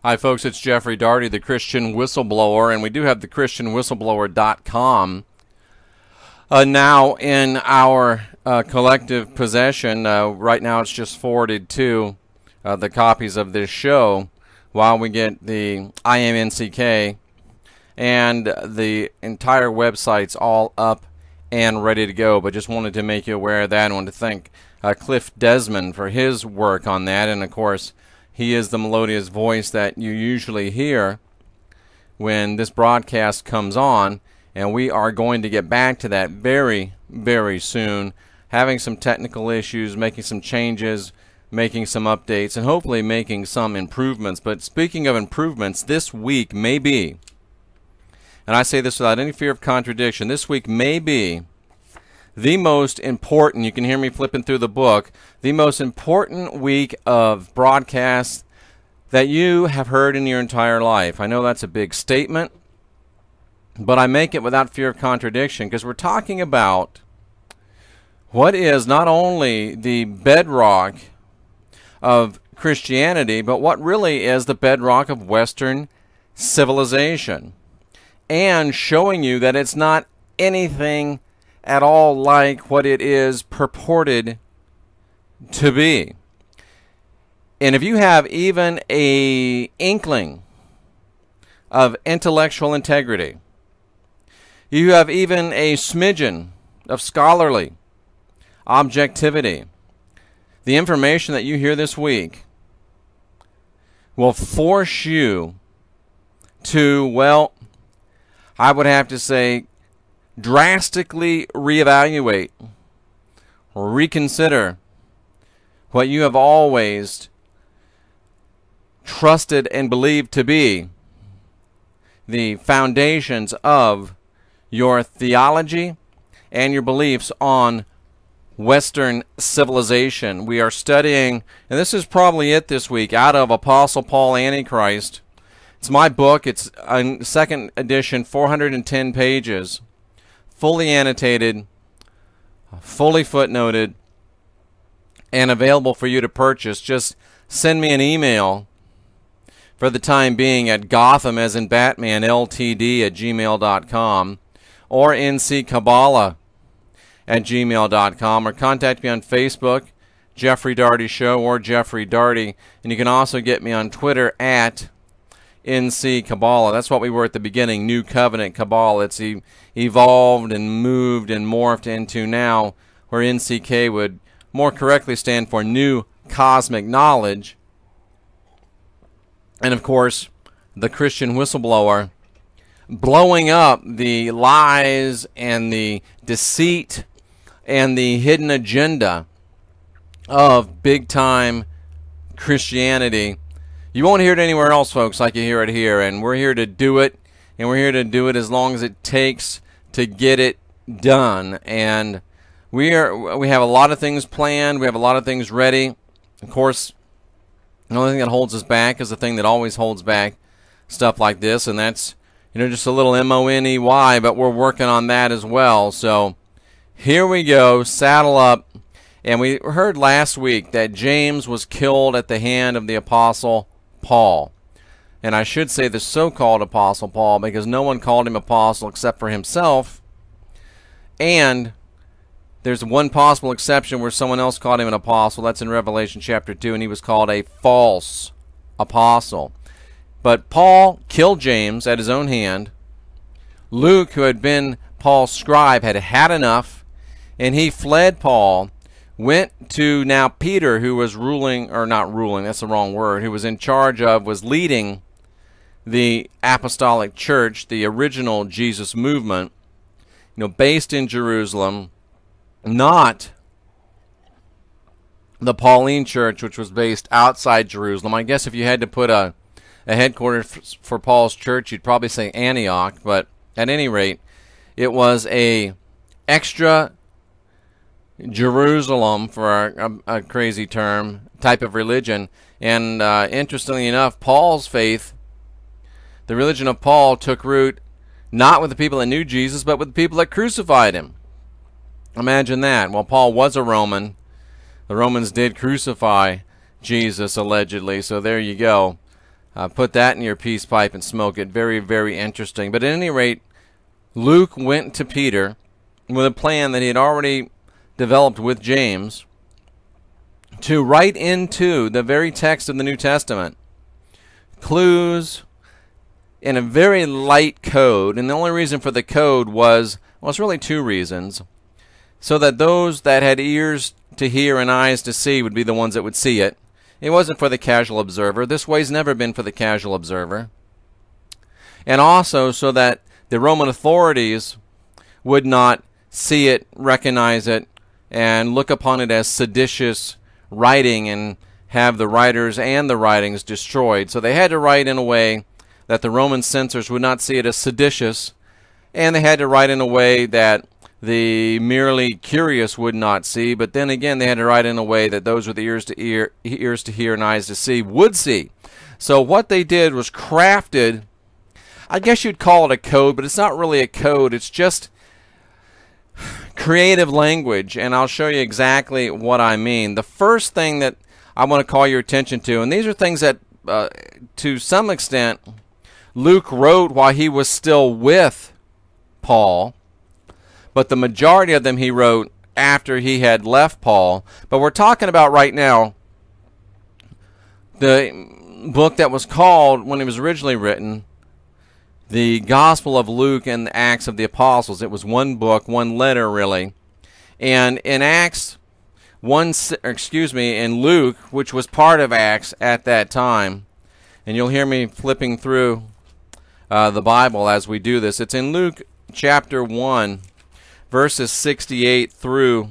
Hi folks, it's Jeffrey Daugherty, the Christian Whistleblower, and we do have the ChristianWhistleBlower.com now in our collective possession. Right now it's just forwarded to the copies of this show while we get the IMNCK, and the entire website's all up and ready to go. But just wanted to make you aware of that. I want to thank Cliff Desmond for his work on that, and of course he is the melodious voice that you usually hear when this broadcast comes on, and we are going to get back to that very, very soon, having some technical issues, making some changes, making some updates, and hopefully making some improvements. But speaking of improvements, this week may be, and I say this without any fear of contradiction, this week may be the most important, you can hear me flipping through the book, the most important week of broadcasts that you have heard in your entire life. I know that's a big statement, but I make it without fear of contradiction, because we're talking about what is not only the bedrock of Christianity, but what really is the bedrock of Western civilization, and showing you that it's not anything at all like what it is purported to be. And if you have even an inkling of intellectual integrity, you have even a smidgen of scholarly objectivity, the information that you hear this week will force you to, well, I would have to say, drastically reevaluate or reconsider what you have always trusted and believed to be the foundations of your theology and your beliefs on Western civilization. We are studying, and this is probably it this week, out of Apostle Paul Antichrist. It's my book. It's a second edition, 410 pages. Fully annotated, fully footnoted, and available for you to purchase. Just send me an email for the time being at Gotham, as in Batman, LTD at gmail.com, or ncabala@gmail.com, or contact me on Facebook, Jeffrey Daugherty Show, or Jeffrey Daugherty, and you can also get me on Twitter at NC Kabbalah. That's what we were at the beginning, New Covenant Kabbalah. It's evolved and moved and morphed into now where NCK would more correctly stand for New Cosmic Knowledge. And of course, the Christian Whistleblower, blowing up the lies and the deceit and the hidden agenda of big-time Christianity. You won't hear it anywhere else, folks, like you hear it here, and we're here to do it, and we're here to do it as long as it takes to get it done. And we have a lot of things planned, we have a lot of things ready. Of course, the only thing that holds us back is the thing that always holds back stuff like this, and that's, you know, just a little money, but we're working on that as well. So here we go, saddle up. And we heard last week that James was killed at the hand of the Apostle Paul. And I should say the so-called Apostle Paul, because no one called him apostle except for himself. And there's one possible exception where someone else called him an apostle. That's in Revelation chapter 2, and he was called a false apostle. But Paul killed James at his own hand. Luke, who had been Paul's scribe, had had enough, and he fled Paul, went to now Peter, who was ruling, or not ruling, that's the wrong word, who was in charge of, was leading the apostolic church, the original Jesus movement, you know, based in Jerusalem, not the Pauline church, which was based outside Jerusalem. I guess if you had to put a headquarters for Paul's church, you'd probably say Antioch, but at any rate, it was a extra Jerusalem, for a crazy term, type of religion. And interestingly enough, Paul's faith, the religion of Paul, took root not with the people that knew Jesus, but with the people that crucified him. Imagine that. Well, Paul was a Roman. The Romans did crucify Jesus, allegedly, so there you go. Put that in your peace pipe and smoke it. Very, very interesting. But at any rate, Luke went to Peter with a plan that he had already developed with James to write into the very text of the New Testament clues in a very light code. And the only reason for the code was, well, it's really two reasons. So that those that had ears to hear and eyes to see would be the ones that would see it. It wasn't for the casual observer. This way's never been for the casual observer. And also so that the Roman authorities would not see it, recognize it, and look upon it as seditious writing and have the writers and the writings destroyed. So they had to write in a way that the Roman censors would not see it as seditious, and they had to write in a way that the merely curious would not see, but then again they had to write in a way that those with ears to hear and eyes to see would see. So what they did was crafted, I guess you'd call it a code, but it's not really a code, it's just creative language, and I'll show you exactly what I mean. The first thing that I want to call your attention to, and these are things that to some extent Luke wrote while he was still with Paul, but the majority of them he wrote after he had left Paul. But we're talking about right now the book that was called, when it was originally written, the Gospel of Luke and the Acts of the Apostles. It was one book, one letter really. And in in Luke, which was part of Acts at that time, and you'll hear me flipping through the Bible as we do this. It's in Luke chapter 1, verses 68 through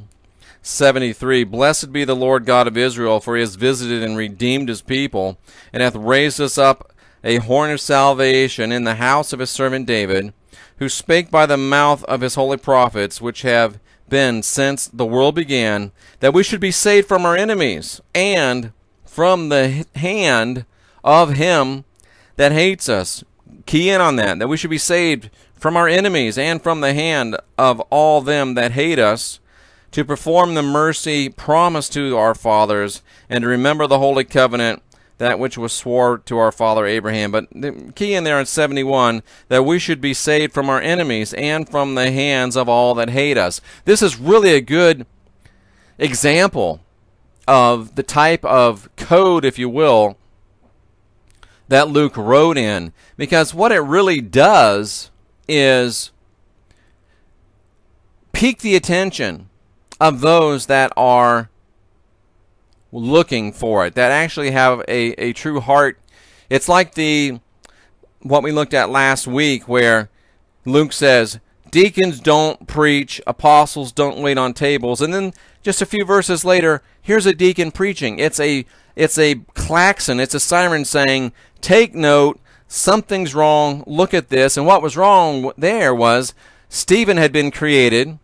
73. Blessed be the Lord God of Israel, for he has visited and redeemed his people, and hath raised us up a horn of salvation in the house of his servant David, who spake by the mouth of his holy prophets, which have been since the world began, that we should be saved from our enemies, and from the hand of him that hates us. Key in on that we should be saved from our enemies and from the hand of all them that hate us, to perform the mercy promised to our fathers, and to remember the holy covenant, that which was swore to our father Abraham. But the key in there in 71, that we should be saved from our enemies and from the hands of all that hate us. This is really a good example of the type of code, if you will, that Luke wrote in, because what it really does is pique the attention of those that are looking for it, that actually have a true heart. It's like what we looked at last week, where Luke says, deacons don't preach, apostles don't wait on tables, and then just a few verses later, here's a deacon preaching. It's a klaxon, it's a siren saying, take note, something's wrong, look at this. And what was wrong there was Stephen had been created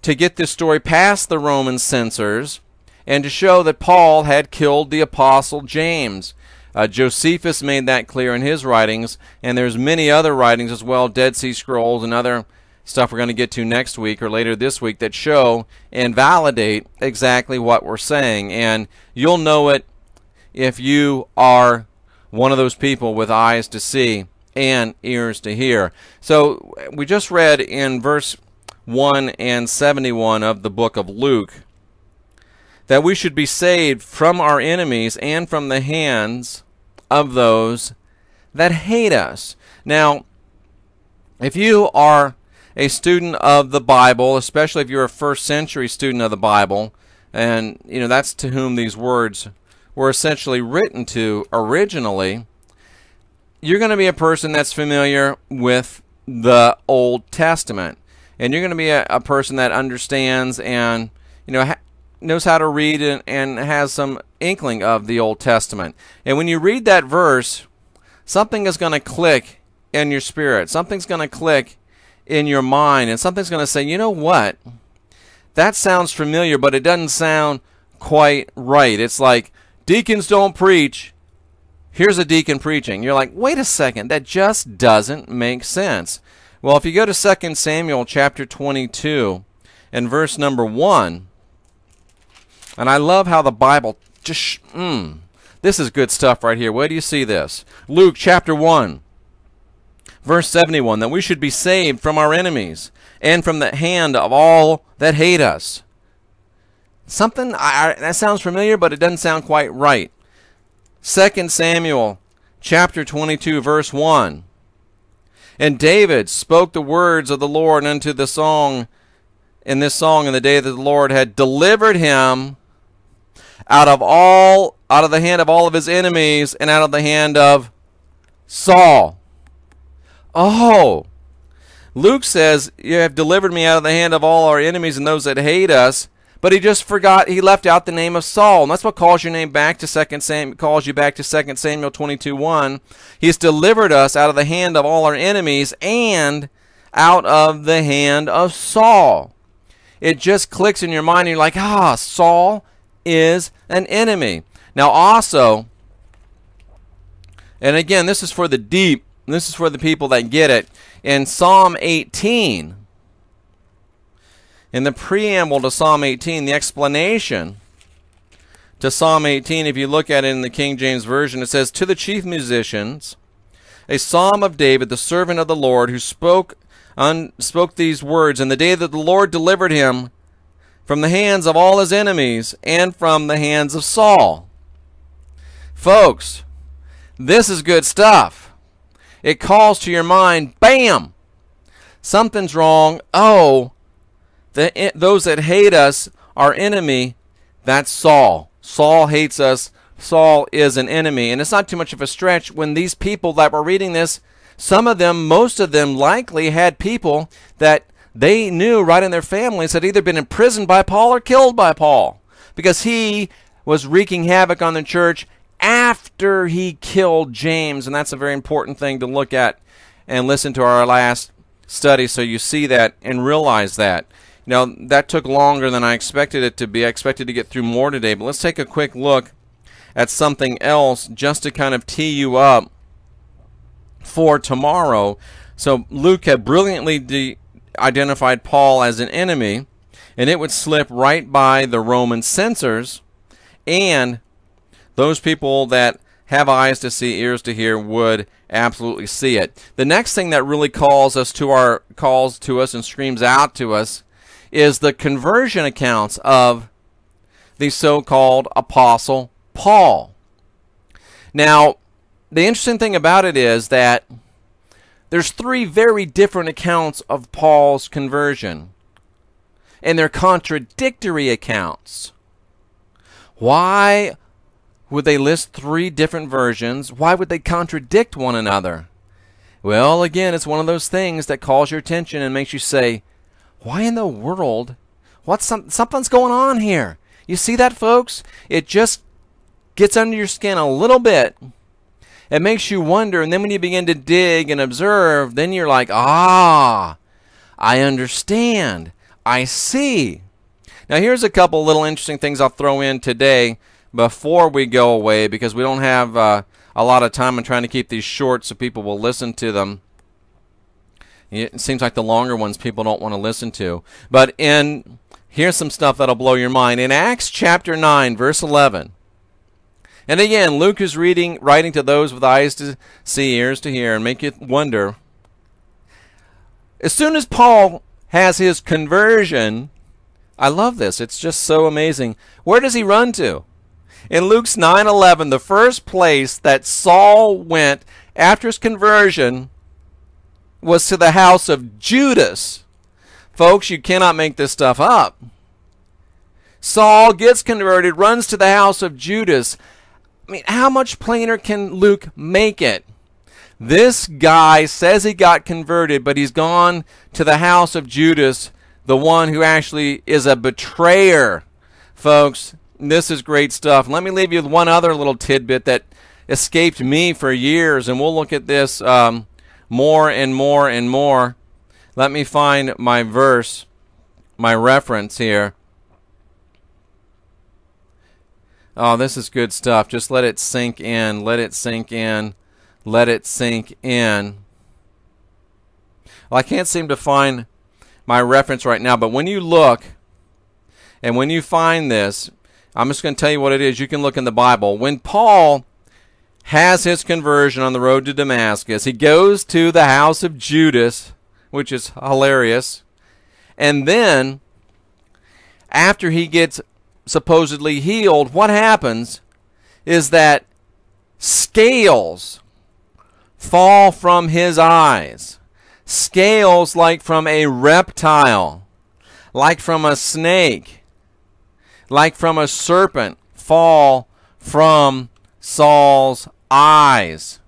to get this story past the Roman censors and to show that Paul had killed the apostle James. Josephus made that clear in his writings, and there's many other writings as well, Dead Sea Scrolls and other stuff we're going to get to next week or later this week, that show and validate exactly what we're saying. And you'll know it if you are one of those people with eyes to see and ears to hear. So we just read in verse 1 and 71 of the book of Luke that we should be saved from our enemies and from the hands of those that hate us. Now, if you are a student of the Bible, especially if you're a first century student of the Bible, and you know that's to whom these words were essentially written to originally, you're going to be a person that's familiar with the Old Testament, and you're going to be a person that understands and knows how to read and has some inkling of the Old Testament. And when you read that verse, something is going to click in your spirit, something's going to click in your mind, and something's going to say, you know what, that sounds familiar, but it doesn't sound quite right. It's like, deacons don't preach, here's a deacon preaching. You're like, wait a second, that just doesn't make sense. Well, if you go to 2 Samuel chapter 22 and verse number 1, and I love how the Bible just This is good stuff right here. Where do you see this? Luke chapter 1, verse 71, that we should be saved from our enemies and from the hand of all that hate us. Something, that sounds familiar, but it doesn't sound quite right. 2 Samuel chapter 22, verse 1. And David spoke the words of the Lord unto the song, in this song, in the day that the Lord had delivered him out of the hand of all of his enemies and out of the hand of Saul. Oh, Luke says, you have delivered me out of the hand of all our enemies and those that hate us. But he just forgot, he left out the name of Saul. And that's what calls your name back to 2 Samuel, calls you back to 2 Samuel 22:1. He's delivered us out of the hand of all our enemies and out of the hand of Saul. It just clicks in your mind and you're like, Saul is an enemy. Now also, and again, this is for the deep, this is for the people that get it. In Psalm 18, in the preamble to Psalm 18, the explanation to Psalm 18, if you look at it in the King James Version, it says, to the chief musicians, a psalm of David, the servant of the Lord, who spoke these words, in the day that the Lord delivered him from the hands of all his enemies and from the hands of Saul. Folks, this is good stuff. It calls to your mind, bam, something's wrong. Oh, those that hate us, our enemy, that's Saul. Saul hates us. Saul is an enemy. And it's not too much of a stretch when these people that were reading this, some of them, most of them likely had people that they knew right in their families had either been imprisoned by Paul or killed by Paul, because he was wreaking havoc on the church after he killed James. And that's a very important thing to look at and listen to our last study so you see that and realize that. Now, that took longer than I expected it to be. I expected to get through more today, but let's take a quick look at something else just to kind of tee you up for tomorrow. So Luke had brilliantly identified Paul as an enemy, and it would slip right by the Roman censors, and those people that have eyes to see, ears to hear would absolutely see it. The next thing that really calls to us and screams out to us is the conversion accounts of the so-called Apostle Paul. Now, the interesting thing about it is that there's 3 very different accounts of Paul's conversion, and they're contradictory accounts. Why would they list 3 different versions? Why would they contradict one another? Well, again, it's one of those things that calls your attention and makes you say, why in the world? Something's going on here. You see that, folks? It just gets under your skin a little bit. It makes you wonder, and then when you begin to dig and observe, then you're like, I understand. I see. Now, here's a couple little interesting things I'll throw in today before we go away, because we don't have a lot of time. I'm trying to keep these short so people will listen to them. It seems like the longer ones people don't want to listen to. But here's some stuff that'll blow your mind. In Acts chapter 9, verse 11. And again, Luke is writing to those with eyes to see, ears to hear, and make you wonder. As soon as Paul has his conversion, I love this. It's just so amazing. Where does he run to? In Luke's 9:11, the first place that Saul went after his conversion was to the house of Judas. Folks, you cannot make this stuff up. Saul gets converted, runs to the house of Judas. I mean, how much plainer can Luke make it? This guy says he got converted, but he's gone to the house of Judas, the one who actually is a betrayer. Folks, this is great stuff. Let me leave you with one other little tidbit that escaped me for years, and we'll look at this more and more and more. Let me find my verse, my reference here. Oh, this is good stuff. Just let it sink in. Let it sink in. Let it sink in. Well, I can't seem to find my reference right now, but when you look and when you find this, I'm just going to tell you what it is. You can look in the Bible. When Paul has his conversion on the road to Damascus, he goes to the house of Judas, which is hilarious. And then, after he gets supposedly healed, what happens is that scales fall from his eyes. Scales like from a reptile, like from a snake, like from a serpent, fall from Saul's eyes.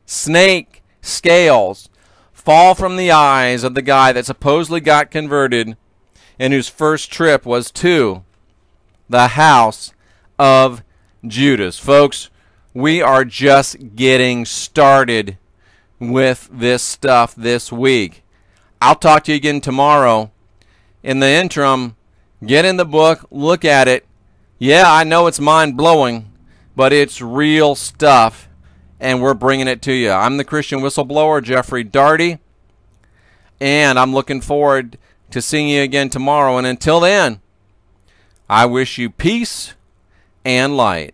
Snake scales fall from the eyes of the guy that supposedly got converted and whose first trip was to the house of Judas. Folks, we are just getting started with this stuff this week. I'll talk to you again tomorrow. In the interim, get in the book, look at it. Yeah, I know it's mind-blowing, but it's real stuff, and we're bringing it to you. I'm the Christian whistleblower, Jeffrey Daugherty, and I'm looking forward to seeing you again tomorrow. And until then, I wish you peace and light.